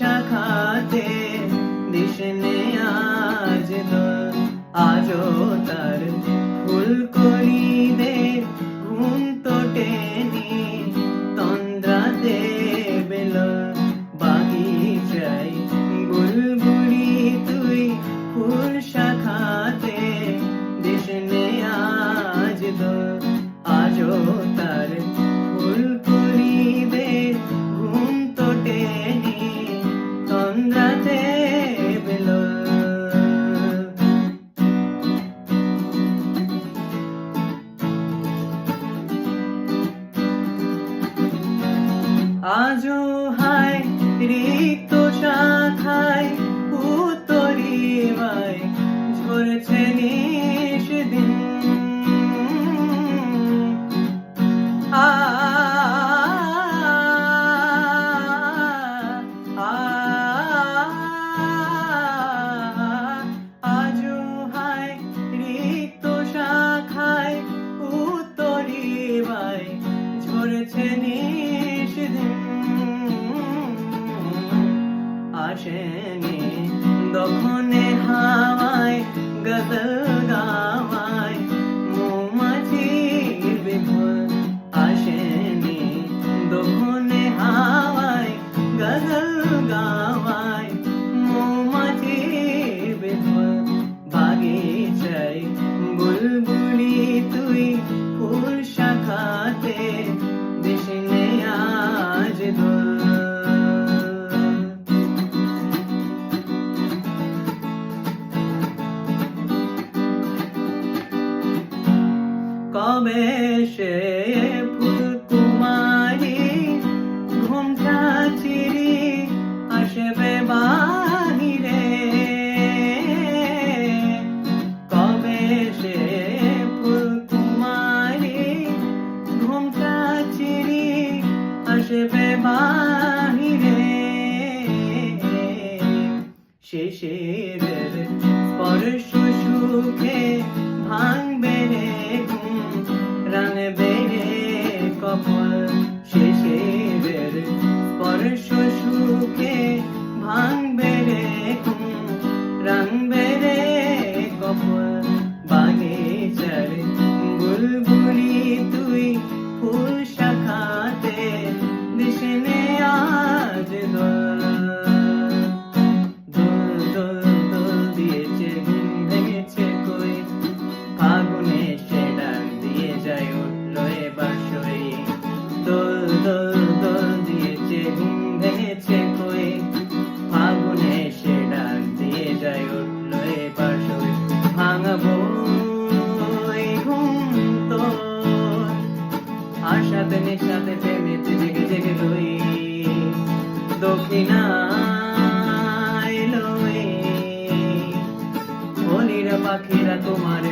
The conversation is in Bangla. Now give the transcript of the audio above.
শাখাতে দিশনে আজ দোল আজও তার ফুলকড়িদের ঘুম তো টেনি তন্দ্রাতে বেলো বাগিচায় বুলবুলি তুই ফুল শাখাতে দিশনে আজ দোল আজও তার ফুলকড়িদের ঘুম তো টেনি তন্দ্রাতে বেলো আজও হায় রিক্ত শাখায় উত্তরিবায় ঝরছে নিষদিন আজও হায় রিক্ত শাখায় উত্তরিবায় ঝরছে নিষদিন আসেনি দখনে হাওয়ায় গজল গাওয়ায় মৌমাছির বিভোর আসেনি দখনে হাওয়ায় গজল গাওয়ায় মৌমাছির বিভোর বাগিচায় বুলবুলি তুই ফুল শাখাতে দিশনে আজ দোল কবে সে ফুলকুমারী ঘুমটা চিরি আসবে বাহিরে কবে সে ফুলকুমারী ঘুমটা চিরি আসবে বাহিরে শিশিরের স্পর্শ সুখে ভাঙবে রে ঘুম রাঙবে রে কপাল শিশিরের স্পর্শ সুখে ভাঙবে রে ঘুম রাঙবে রে কপাল বাগিচার বুলবুলি তুই ফুল শাখাতে দিশনে আজ দোল দোল দোল দোল দিয়েছে ঘুম ভেঙেছে কই ফাগুনে সে ডাক দিয়ে যায় উঠলো এবার সই দোল দোল দোল দিয়েছে ঘুম ভেঙেছে কই ফাগুনে সে ডাক দিয়ে যায় উঠলো এবার সই ভাঙবো ঘুম তো আশাতে নিশাতে প্রেমেতে জেগে জেগে লই দক্ষিণায় লই বলিরা পাখিরা তোমার